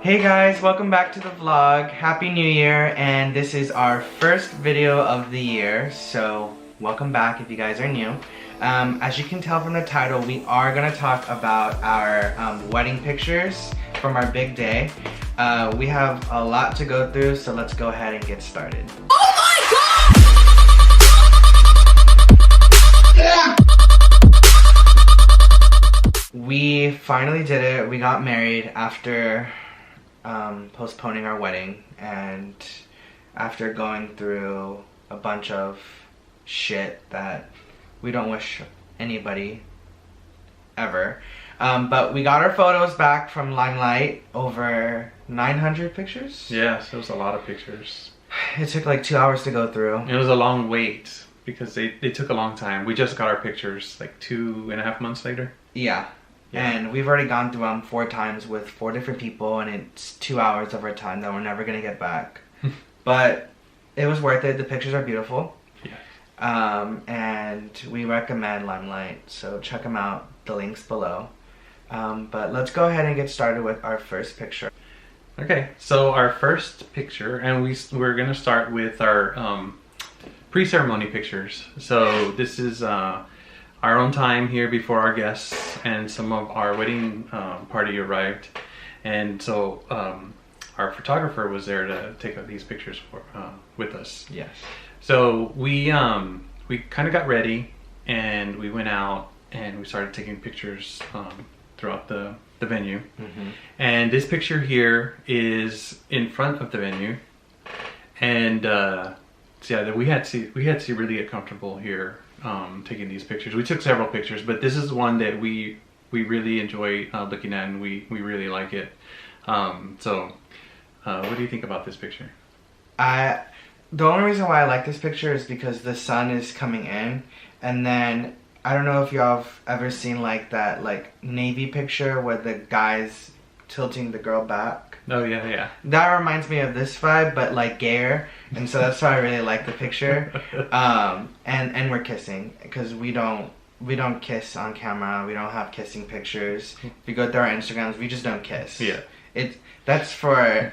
Hey guys, welcome back to the vlog. Happy New Year, and this is our first video of the year, so welcome back if you guys are new. As you can tell from the title, we are going to talk about our wedding pictures from our big day. We have a lot to go through, so let's go ahead and get started. Oh my god! We finally did it. We got married after postponing our wedding and after going through a bunch of shit that we don't wish anybody ever. But we got our photos back from Limelight, over 900 pictures. Yes, it was a lot of pictures. It took like 2 hours to go through. It was a long wait because they took a long time. We just got our pictures like 2.5 months later. Yeah. And we've already gone through them 4 times with 4 different people, and it's 2 hours of our time that we're never gonna get back. But it was worth it. The pictures are beautiful. Yeah. And we recommend Limelight, so check them out. The link's below. But let's go ahead and get started with our first picture. Okay, so our first picture, and we're gonna start with our pre-ceremony pictures. So this is our own time here before our guests and some of our wedding party arrived, and so our photographer was there to take these pictures with us. Yes. So we kind of got ready and we went out and we started taking pictures throughout the venue. Mm-hmm. And this picture here is in front of the venue, and so yeah, we had to really get comfortable here taking these pictures. We took several pictures, but this is one that we really enjoy looking at, and we really like it. So what do you think about this picture? The only reason why I like this picture is because the sun is coming in, and then I don't know if y'all have ever seen like that Navy picture where the guy's tilting the girl back. Oh yeah, yeah. That reminds me of this vibe, but like gayer, and so that's why I really like the picture. And we're kissing because we don't kiss on camera. We don't have kissing pictures. If you go through our Instagrams, we just don't kiss. Yeah. That's for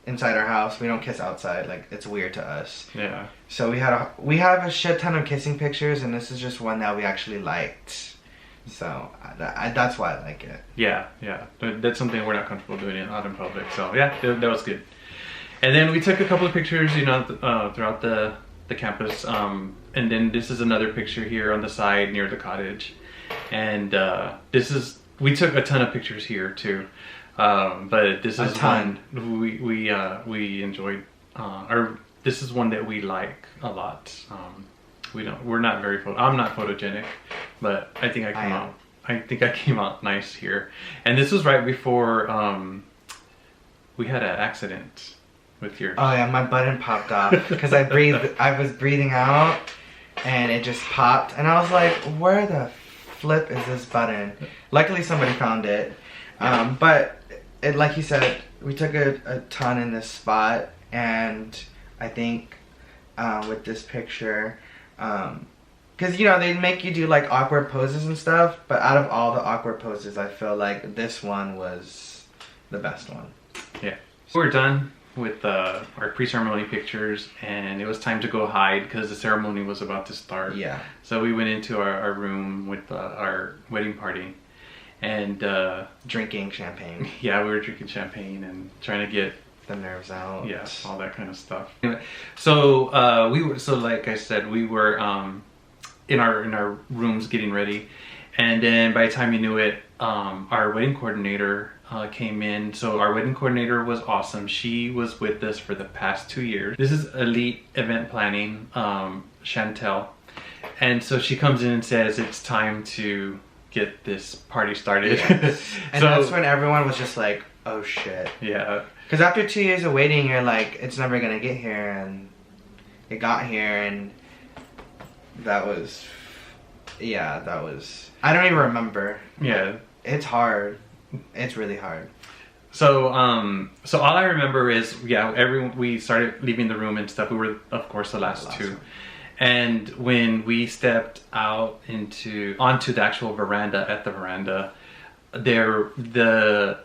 inside our house. We don't kiss outside. Like, it's weird to us. Yeah. So we have a shit ton of kissing pictures, and this is just one that we actually liked. So that's why I like it. Yeah, yeah. That's something we're not comfortable doing out in public. So yeah, that was good. And then we took a couple of pictures, throughout the campus. And then this is another picture here on the side near the cottage. And we took a ton of pictures here too. But this is one we enjoyed. This is one that we like a lot. I'm not photogenic, but I think I came out nice here. And this was right before we had an accident with yours. Oh yeah, my button popped off because I was breathing out and it just popped, and I was like, where the flip is this button? Luckily somebody found it. But like you said, we took a ton in this spot, and I think with this picture, because they make you do like awkward poses and stuff, but out of all the awkward poses, I feel like this one was the best one. Yeah. So we're done with our pre-ceremony pictures, and it was time to go hide because the ceremony was about to start. Yeah. So we went into our room with our wedding party, and drinking champagne. Yeah, we were drinking champagne and trying to get the nerves out. Yeah, all that kind of stuff. So like I said, we were in our rooms getting ready, and then by the time you knew it, our wedding coordinator came in. So our wedding coordinator was awesome. She was with us for the past 2 years. This is Elite Event Planning, Chantel, and so she comes in and says it's time to get this party started. Yes. And so that's when everyone was just like, oh shit. Yeah. Because after 2 years of waiting, you're like, it's never gonna get here, and it got here, and that was, I don't even remember. Yeah. It's hard. It's really hard. So all I remember is, we started leaving the room and stuff. We were, of course, the last two. One. And when we stepped out onto the actual veranda, the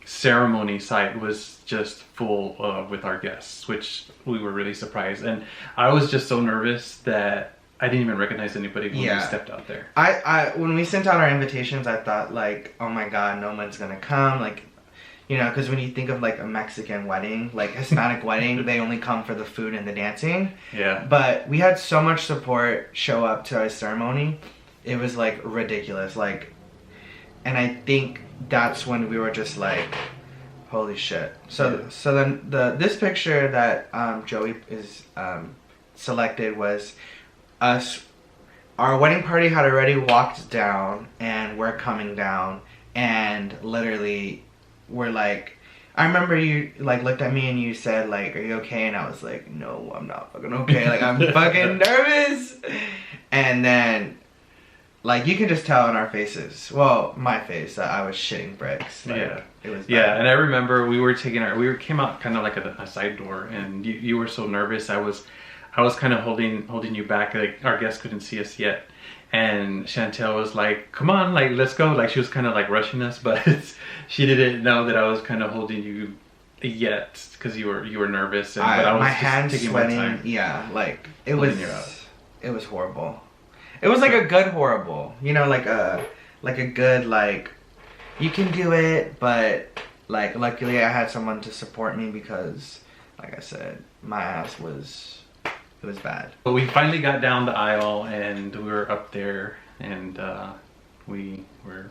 ceremony site was just full with our guests, which we were really surprised. And I was just so nervous that I didn't even recognize anybody when we stepped out there. I when we sent out our invitations, I thought like, oh my god, no one's gonna come. Like, you know, because when you think of like a Mexican wedding, like Hispanic wedding, they only come for the food and the dancing. Yeah. But we had so much support show up to our ceremony. It was like ridiculous. Like, and I think that's when we were just like, holy shit. So then this picture that Joey is selected was us. Our wedding party had already walked down, and we're coming down, and literally we're like, I remember you like looked at me and you said like, are you okay? And I was like, no, I'm not fucking okay. Like, I'm fucking nervous. And then like you can just tell in our faces, well, my face, that I was shitting bricks. Like, yeah, it was bad. Yeah. And I remember we came out kind of like a side door, and you were so nervous. I was kind of holding you back. Like, our guests couldn't see us yet, and Chantel was like, come on, like, let's go. Like, she was kind of like rushing us, but she didn't know that I was kind of holding you yet because you were nervous. And, but I was my just hands taking sweating. my time. Yeah, like it Holding was you out. it was horrible. It was like a good horrible, you know, like a good, like, you can do it, but like luckily I had someone to support me because, like I said, my ass was, it was bad. But we finally got down the aisle, and we were up there, and we were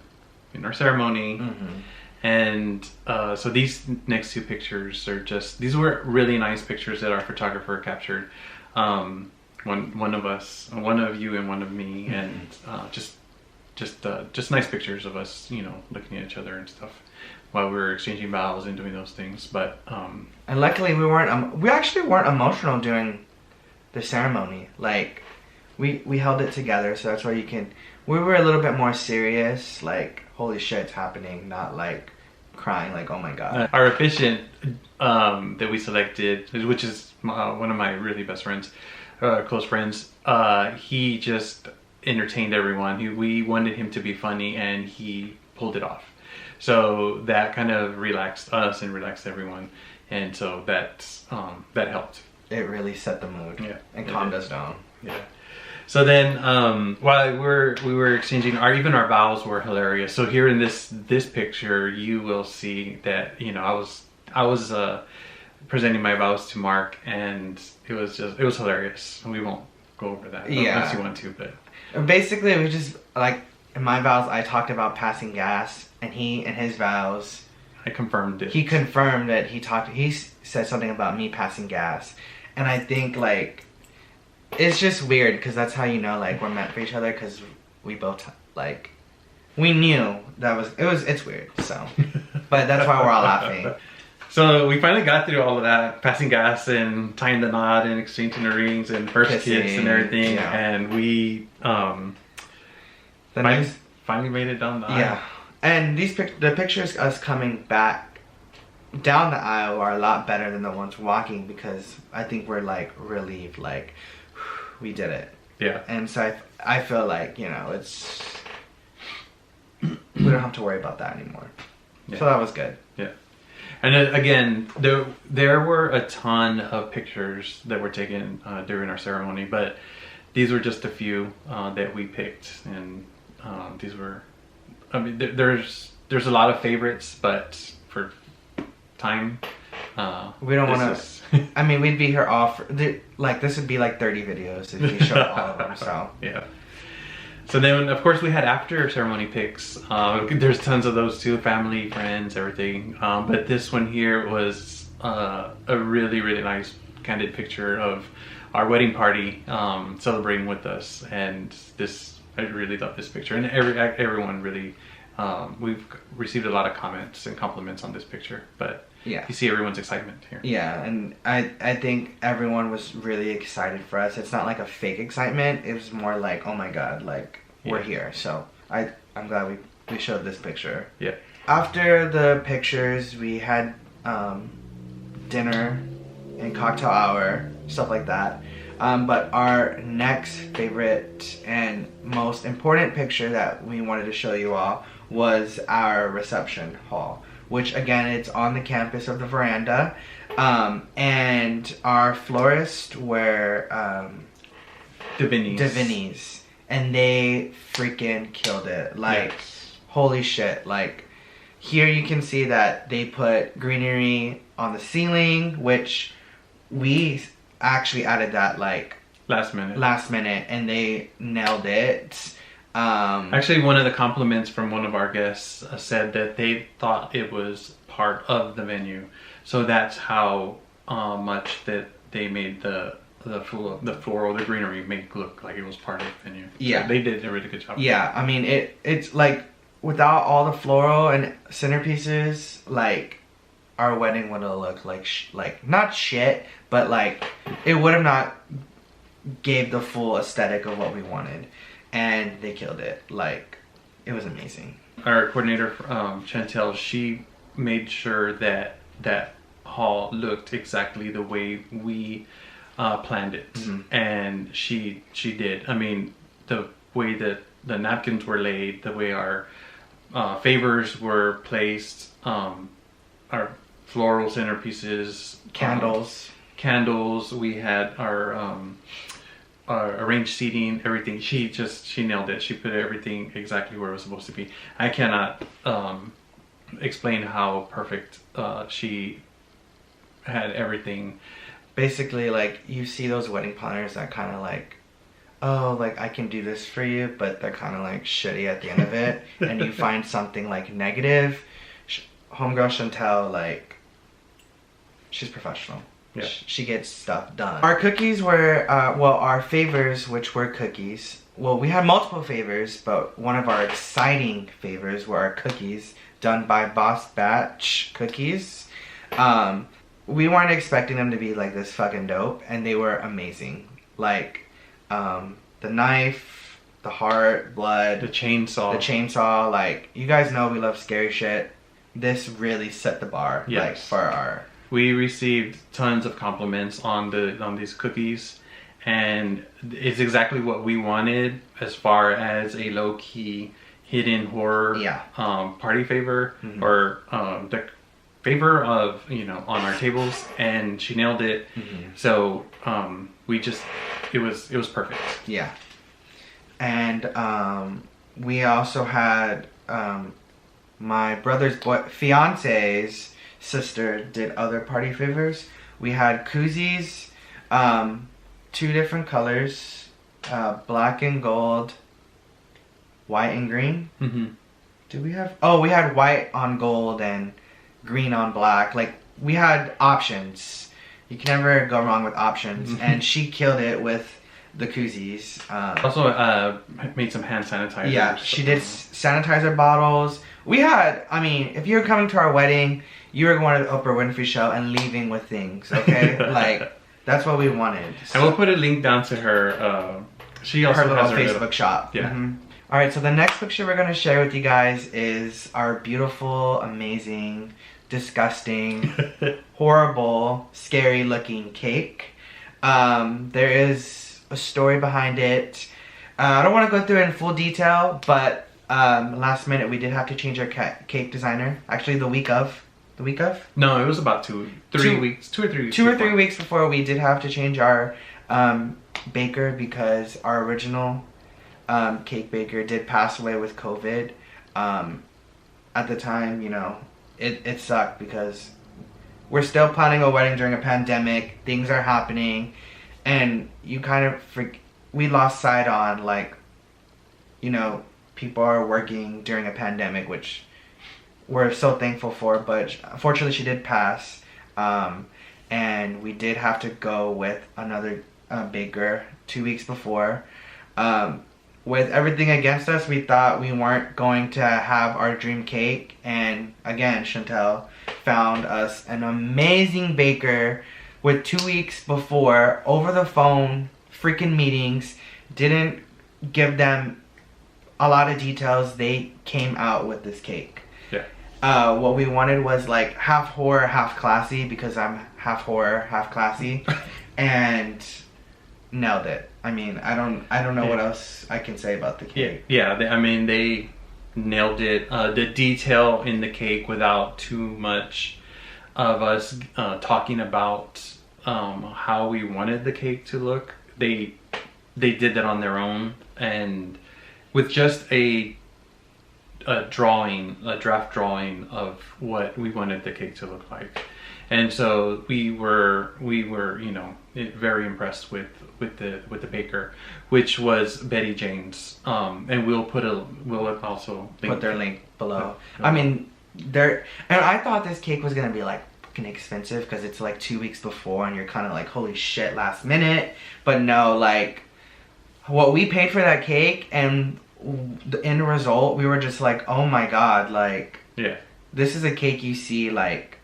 in our ceremony. Mm-hmm. And so these next two pictures are these were really nice pictures that our photographer captured. One of you and one of me, and just nice pictures of us, you know, looking at each other and stuff while we were exchanging vows and doing those things. But and luckily we actually weren't emotional during the ceremony. Like, we held it together, so that's why we were a little bit more serious, like, holy shit, it's happening, not like crying like, oh my god. Our officiant that we selected, which is one of my really best friends, close friends, he just entertained everyone. We wanted him to be funny, and he pulled it off. So that kind of relaxed us and relaxed everyone, and so that helped. It really set the mood, and calmed us down. Yeah. So then, while we were exchanging, even our vows were hilarious. So here in this picture, you will see that, you know, I was presenting my vows to Mark, and it was hilarious. We won't go over that unless you want to, but basically we just, like, in my vows I talked about passing gas, and he in his vows I confirmed it. He confirmed that he said something about me passing gas, and I think, like, it's just weird because that's how you know, like, we're meant for each other, because we both, like, we knew it's weird, so but that's why we're all laughing. So we finally got through all of that, passing gas and tying the knot and exchanging the rings and first kiss and everything, and we finally made it down the aisle. Yeah, and the pictures us coming back down the aisle are a lot better than the ones walking, because I think we're, like, relieved, like, we did it. Yeah. And so I feel like, you know, it's, we don't have to worry about that anymore. Yeah. So that was good. Yeah. And then, again, there were a ton of pictures that were taken during our ceremony, but these were just a few that we picked, and these were, I mean, there's a lot of favorites, but for time, we don't want to. I mean, we'd be here like, this would be like 30 videos if you showed all of them. So yeah. So then, of course, we had after ceremony pics. There's tons of those too, family, friends, everything. But this one here was a really, really nice candid picture of our wedding party celebrating with us. And I really love this picture. And everyone really, we've received a lot of comments and compliments on this picture. But yeah, you see everyone's excitement here. Yeah, and I think everyone was really excited for us. It's not like a fake excitement. It was more like, oh my god, like, we're here. So I'm glad we showed this picture. Yeah. After the pictures, we had dinner and cocktail hour, stuff like that. But our next favorite and most important picture that we wanted to show you all was our reception hall, which again, it's on the campus of the Veranda. And our florists were Vinnie's, and they freaking killed it. Like, holy shit. Like, here you can see that they put greenery on the ceiling, which we actually added that like last minute, and they nailed it. Actually, one of the compliments from one of our guests said that they thought it was part of the venue, so that's how much that they made the floral, the greenery, make it look like it was part of the venue. Yeah, so they did a really good job. Yeah, I mean it's like without all the floral and centerpieces, like our wedding would have looked like not shit, but like it would have not gave the full aesthetic of what we wanted. And they killed it. Like, it was amazing. Our coordinator, Chantel, she made sure that that hall looked exactly the way we planned it. And she did. I mean, the way that the napkins were laid, the way our favors were placed, our floral centerpieces, candles. We had our arranged seating, everything. She nailed it. She put everything exactly where it was supposed to be. I cannot explain how perfect she had everything. Basically, like, you see those wedding planners that kind of like, oh, like, I can do this for you, but they're kind of like shitty at the end of it. And you find something like negative. Homegirl Chantel, like, she's professional. Yeah. She gets stuff done. Our cookies were, our favors, which were cookies. Well, we had multiple favors, but one of our exciting favors were our cookies done by Boss Batch Cookies. We weren't expecting them to be like this fucking dope, and they were amazing. Like, the knife, the heart, blood, the chainsaw. Like, you guys know we love scary shit. This really set the bar. Yes. Like, for our... We received tons of compliments on these cookies, and it's exactly what we wanted as far as a low-key hidden horror party favor, or the favor of, you know, on our tables, and she nailed it. So it was perfect. Yeah. And we also had my brother's fiance's sister did other party favors. We had koozies, 2 different colors, black and gold, white and green. Did we have? Oh, we had white on gold and green on black. Like, we had options. You can never go wrong with options. And she killed it with the koozies. Also made some hand sanitizer. Yeah, she did sanitizer bottles. We had, I mean, if you were coming to our wedding, you were going to the Oprah Winfrey show and leaving with things, okay? Like, that's what we wanted. So. And we'll put a link down to her, she also has her Facebook shop. Yeah. Alright, so the next picture we're going to share with you guys is our beautiful, amazing, disgusting, horrible, scary looking cake. There is a story behind it. I don't want to go through it in full detail, but last minute we did have to change our cake designer. Actually, the week of. No, it was about 2 or 3 weeks. 2 or 3 weeks before we did have to change our baker, because our original cake baker did pass away with COVID. At the time, you know, it sucked because we're still planning a wedding during a pandemic. Things are happening, and you kind of we lost sight on, like, you know, people are working during a pandemic, which we're so thankful for, but unfortunately she did pass, and we did have to go with another baker 2 weeks before. With everything against us, we thought we weren't going to have our dream cake, and again, Chantel found us an amazing baker with 2 weeks before, over the phone, freaking meetings, didn't give them a lot of details. They came out with this cake. Yeah. What we wanted was like half horror, half classy, because I'm half horror, half classy, and nailed it. I mean, I don't know what else I can say about the cake. Yeah, I mean, they nailed it. The detail in the cake, without too much of us talking about how we wanted the cake to look, they did that on their own, and with just a draft drawing of what we wanted the cake to look like. And so we were you know, very impressed with the baker, which was Betty Jane's. And we'll also put their link below. I mean, and I thought this cake was gonna be like fucking expensive because it's like 2 weeks before, and you're kind of like, holy shit, last minute. But no, like what we paid for that cake and the end result, we were just like, oh my god, like, yeah, this is a cake you see like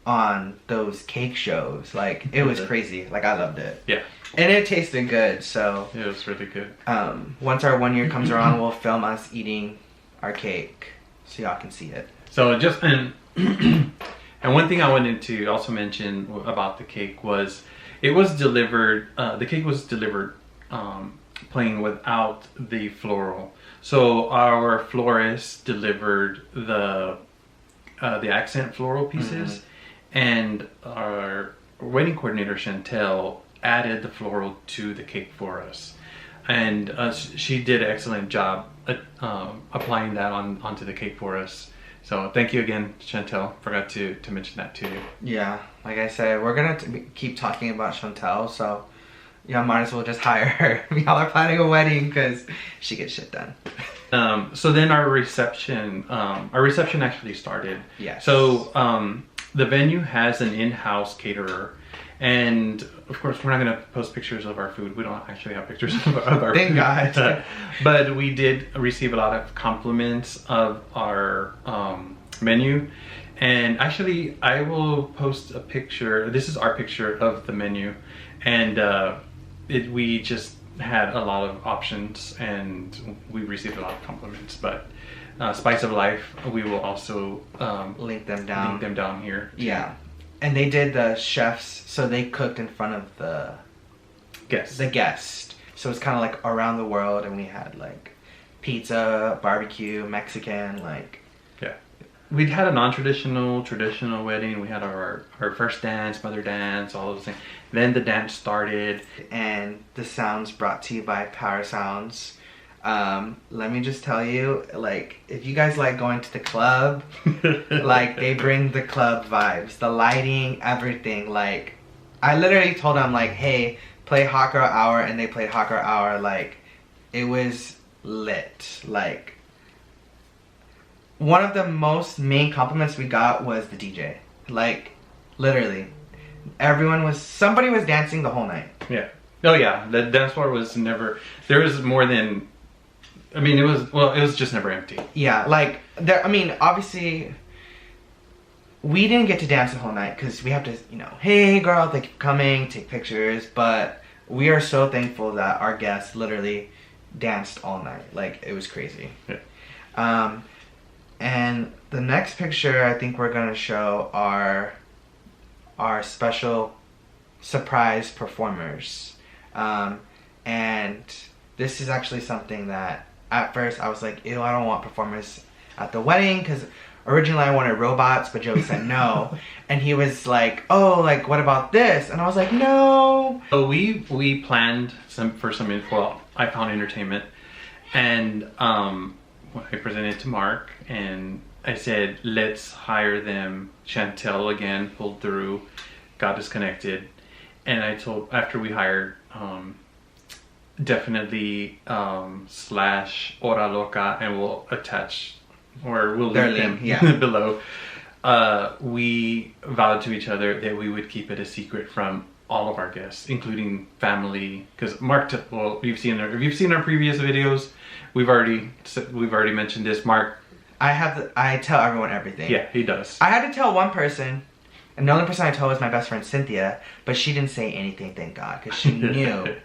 on those cake shows. Like, it was crazy. Like, I loved it. Yeah. And it tasted good, so it was really good. Once our 1 year comes around, we'll film us eating our cake so y'all can see it. So just and one thing I wanted to also mention about the cake was it was delivered. The cake was delivered plain without the floral. So our florist delivered the accent floral pieces. And our wedding coordinator, Chantel, added the floral to the cake for us. And she did an excellent job at, applying that onto the cake for us. So thank you again, Chantel. Forgot to mention that to you. Yeah, like I said, we're going to keep talking about Chantel, so y'all might as well just hire her. Y'all are planning a wedding because she gets shit done. So then our reception actually started. Yes. So the venue has an in-house caterer, and of course we're not going to post pictures of our food. We don't actually have pictures of our Thank food. God. But we did receive a lot of compliments of our menu, and actually I will post a picture. This is our picture of the menu, and we just had a lot of options, and we received a lot of compliments. But Spice of Life, we will also link them down here too. Yeah, and they did the chefs, so they cooked in front of the guest. So it's kind of like around the world, and we had like pizza, barbecue, Mexican, like. Yeah, we'd had a non-traditional, traditional wedding. We had our first dance, mother dance, all those things. Then the dance started, and the sounds brought to you by Power Sounds. Let me just tell you, like, if you guys like going to the club, like, they bring the club vibes, the lighting, everything. Like, I literally told them, like, hey, play Hot Girl Hour, and they played Hot Girl Hour. Like, it was lit. Like, one of the most main compliments we got was the DJ. Like, literally, somebody was dancing the whole night. Yeah. Oh yeah, the dance floor was never, there was more than, I mean, it was just never empty. Yeah, like, obviously, we didn't get to dance the whole night because we have to, you know, hey girl, thank you for coming, take pictures, but we are so thankful that our guests literally danced all night. Like, it was crazy. Yeah. And the next picture I think we're gonna show are our special surprise performers. And this is actually something that at first I was like, ew, I don't want performers at the wedding, because originally I wanted robots, but Joey said no. And he was like, oh, like, what about this? And I was like, no. So we planned for some info. I found entertainment, and I presented to Mark, and I said, let's hire them. Chantel again pulled through, got disconnected, and I told, after we hired definitely slash Hora Loca, and we'll attach, or we'll link them below. We vowed to each other that we would keep it a secret from all of our guests, including family, because Mark, well, if you've seen our previous videos, we've already mentioned this. Mark, I tell everyone everything. Yeah, he does. I had to tell one person, and the only person I told was my best friend Cynthia, but she didn't say anything, thank God, because she knew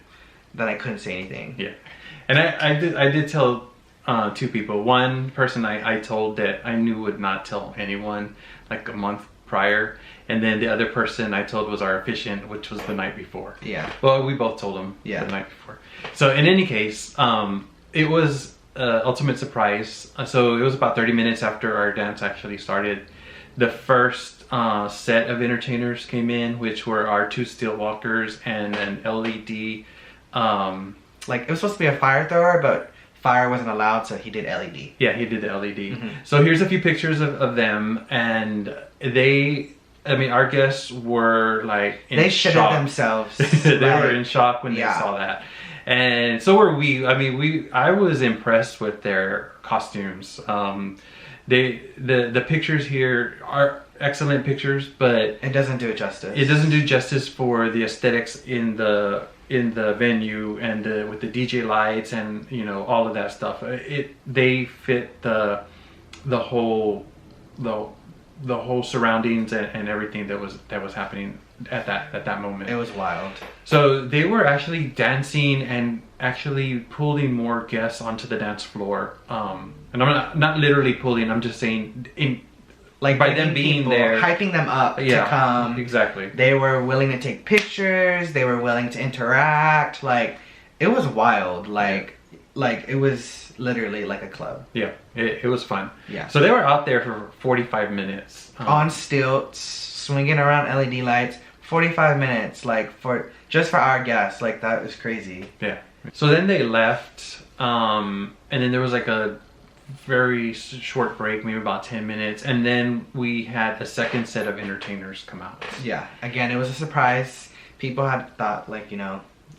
that I couldn't say anything. Yeah, and I did tell two people. One person I told that I knew would not tell anyone, like a month prior, and then the other person I told was our officiant, which was the night before. Yeah. Well, we both told him the night before. So in any case, it was ultimate surprise. So it was about 30 minutes after our dance actually started. The first set of entertainers came in, which were our 2 steel walkers and an LED. Like, it was supposed to be a fire thrower, but fire wasn't allowed, so he did LED. Yeah, he did the LED. So here's a few pictures of them, and our guests were like in they shock. shitted themselves. They were in shock when they saw that. And so were we. I was impressed with their costumes. The pictures here are excellent pictures, but it doesn't do it justice. It doesn't do justice for the aesthetics in the venue and with the DJ lights and all of that stuff. They fit the whole surroundings and everything that was happening at that moment. It was wild. So they were actually dancing and actually pulling more guests onto the dance floor. And I'm not literally pulling. I'm just saying by them being people, there, hyping them up to come. Exactly. They were willing to take pictures. They were willing to interact. Like, it was wild. Like it was literally like a club. Yeah, it was fun. Yeah. So they were out there for 45 minutes. On stilts, swinging around LED lights. 45 minutes, like just for our guests. Like, that was crazy. Yeah. So then they left, and then there was like a very short break, maybe about 10 minutes, and then we had a second set of entertainers come out. Yeah, again, it was a surprise. People had thought, like,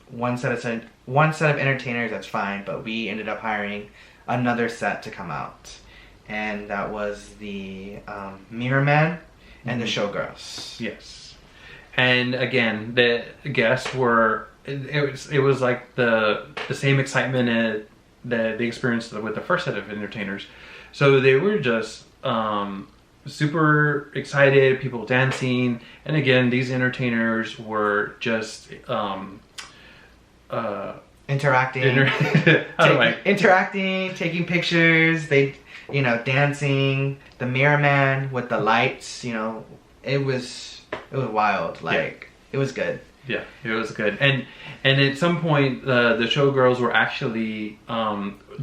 one set of entertainers, that's fine, but we ended up hiring another set to come out, and that was the Mirror Man and the Showgirls. Yes. And again, the guests were, it was like the same excitement that they experienced with the first set of entertainers. So they were just super excited, people dancing, and again, these entertainers were just interacting, taking pictures, dancing, the Mirror Man with the lights, it was wild. Like, it was good. Yeah, it was good. And at some point, the showgirls were actually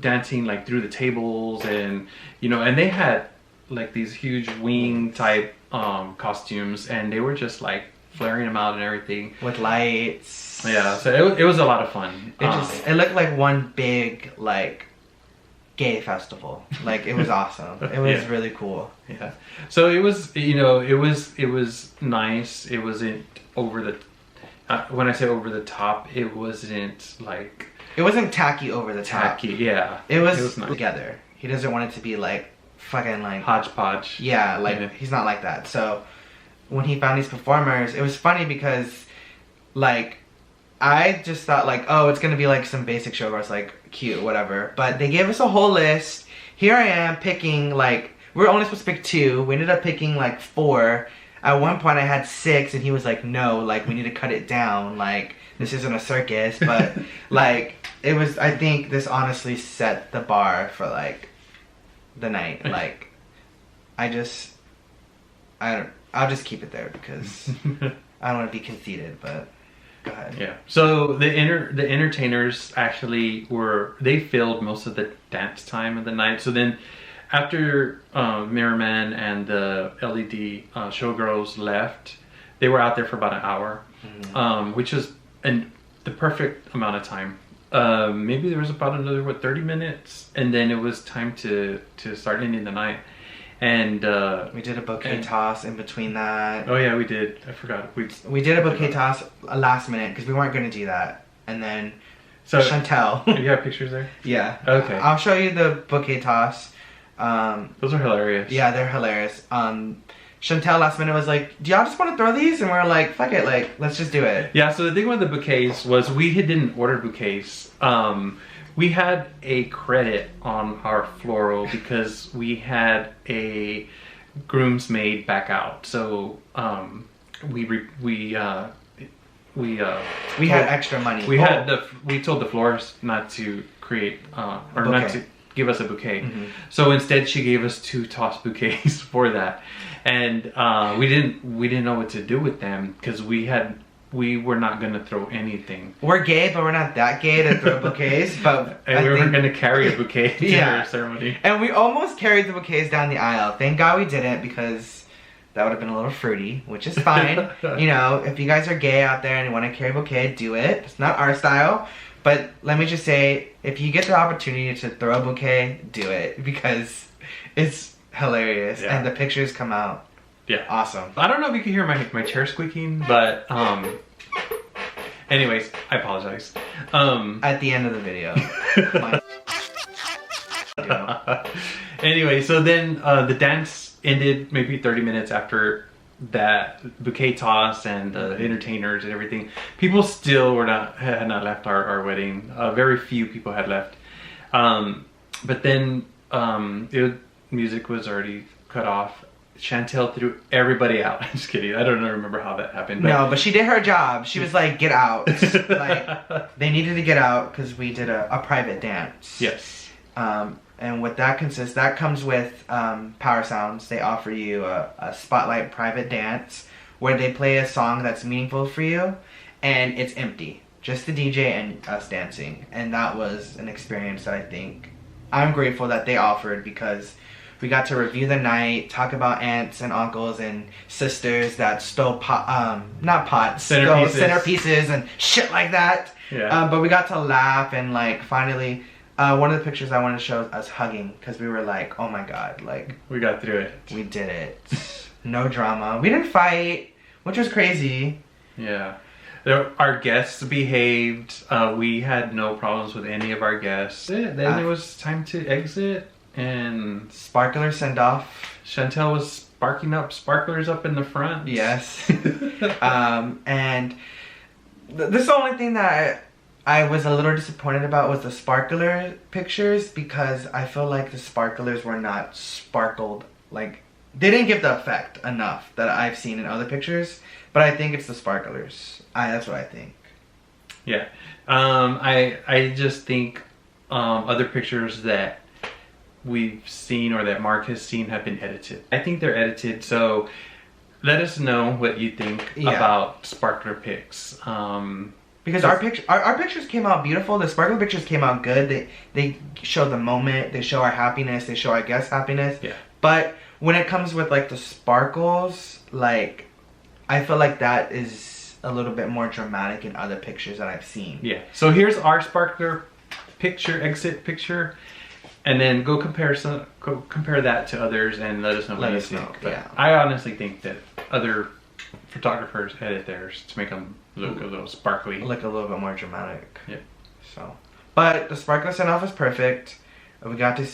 dancing like through the tables, and and they had like these huge wing type costumes, and they were just like flaring them out and everything with lights. Yeah, so it was a lot of fun. It looked like one big like gay festival. Like, it was awesome. It was really cool. Yeah. So it was it was nice. It wasn't over the when I say over the top, it wasn't like... It wasn't tacky over the top. Tacky, yeah. It was nice. Together. He doesn't want it to be like fucking like... hodgepodge. Yeah, like he's not like that. So when he found these performers, it was funny because like I just thought like, oh, it's gonna be like some basic showgirls, like cute, whatever. But they gave us a whole list. Here I am picking like... We were only supposed to pick 2. We ended up picking like 4. At one point I had 6 and he was like, no, like we need to cut it down, like this isn't a circus. But like it was, I think this honestly set the bar for like the night. Like I'll just keep it there because I don't want to be conceited, but go ahead. Yeah. So the entertainers actually they filled most of the dance time of the night. So then after Mirror Man and the LED showgirls left, they were out there for about an hour, which was the perfect amount of time. Maybe there was about another 30 minutes, and then it was time to start ending the night. And we did a bouquet toss in between that. Oh yeah, we did. I forgot. We did a bouquet toss last minute because we weren't going to do that, and then so Chantel. You have pictures there? Yeah. Okay. I'll show you the bouquet toss. Those are hilarious. Yeah, they're hilarious. Chantel last minute was like, do y'all just want to throw these? And we're like, fuck it, like, let's just do it. Yeah, so the thing with the bouquets was we didn't order bouquets. We had a credit on our floral because we had a groomsmaid back out. So we had extra money. We told the florist not to create or not to give us a bouquet. So instead she gave us 2 toss bouquets for that. And we didn't know what to do with them because we we were not gonna throw anything. We're gay, but we're not that gay to throw bouquets. But and we weren't gonna carry a bouquet to Yeah. our ceremony. And we almost carried the bouquets down the aisle. Thank God we didn't, because that would have been a little fruity, which is fine. You know, if you guys are gay out there and you want to carry a bouquet, do it. It's not our style. But let me just say, if you get the opportunity to throw a bouquet, do it, because it's hilarious. Yeah. And the pictures come out awesome. I don't know if you can hear my chair squeaking, but anyways, I apologize. At the end of the video. Anyway, so then the dance ended maybe 30 minutes after that bouquet toss and the entertainers and everything. People still had not left our wedding. Very few people had left. But then music was already cut off. Chantel threw everybody out. I'm just kidding. I don't remember how that happened. No, but she did her job. She was like, get out. Like, they needed to get out because we did a private dance. Yes. And what that consists, that comes with Power Sounds. They offer you a spotlight private dance where they play a song that's meaningful for you, and it's empty. Just the DJ and us dancing. And that was an experience that I think I'm grateful that they offered, because we got to review the night, talk about aunts and uncles and sisters that stole centerpieces and shit like that. Yeah. But we got to laugh, and like finally, one of the pictures I wanted to show us hugging, because we were like, oh my god, like we got through it. We did it. No drama. We didn't fight, which was crazy. Yeah. Our guests behaved. We had no problems with any of our guests. Then it was time to exit. And sparkler send off. Chantel was sparking up sparklers up in the front. Yes. And this is the only thing that I was a little disappointed about was the sparkler pictures, because I feel like the sparklers were not sparkled. Like, they didn't give the effect enough that I've seen in other pictures. But I think it's the sparklers. That's what I think. Yeah. I just think other pictures that we've seen or that Mark has seen have been edited. I think they're edited, so let us know what you think about sparkler pics. Because our pictures came out beautiful. The sparkler pictures came out good. They show the moment. They show our happiness. They show our guests' happiness. Yeah. But when it comes with like the sparkles, like I feel like that is a little bit more dramatic in other pictures that I've seen. Yeah. So here's our sparkler picture, exit picture. And then go compare that to others and let us know what you think. But I honestly think that other photographers edit theirs to make them look a little sparkly. Look a little bit more dramatic. Yeah. So, but the sparkler send-off was perfect. We got to...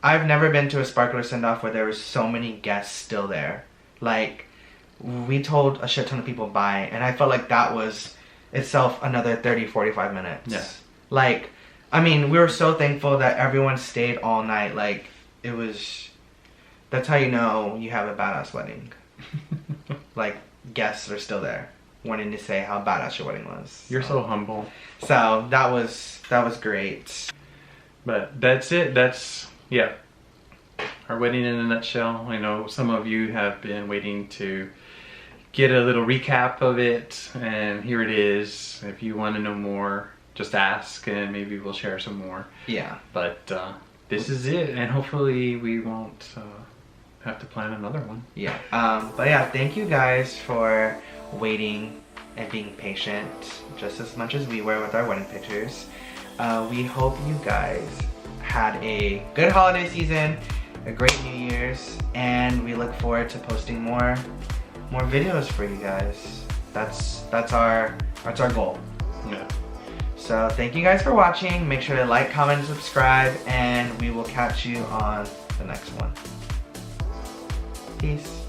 I've never been to a sparkler send-off where there were so many guests still there. Like, we told a shit ton of people bye, and I felt like that was itself another 30-45 minutes. Yeah. Like... I mean, we were so thankful that everyone stayed all night. Like, it was... That's how you know you have a badass wedding. Like, guests are still there, wanting to say how badass your wedding was. You're so humble. So, that was great. But that's it. That's, yeah. Our wedding in a nutshell. I know some of you have been waiting to get a little recap of it. And here it is. If you want to know more, just ask and maybe we'll share some more. Yeah. But this is it, and hopefully we won't have to plan another one. Yeah. But yeah, thank you guys for waiting and being patient just as much as we were with our wedding pictures. We hope you guys had a good holiday season, a great New Year's, and we look forward to posting more videos for you guys. That's our goal. Yeah. So thank you guys for watching. Make sure to like, comment, and subscribe, and we will catch you on the next one. Peace.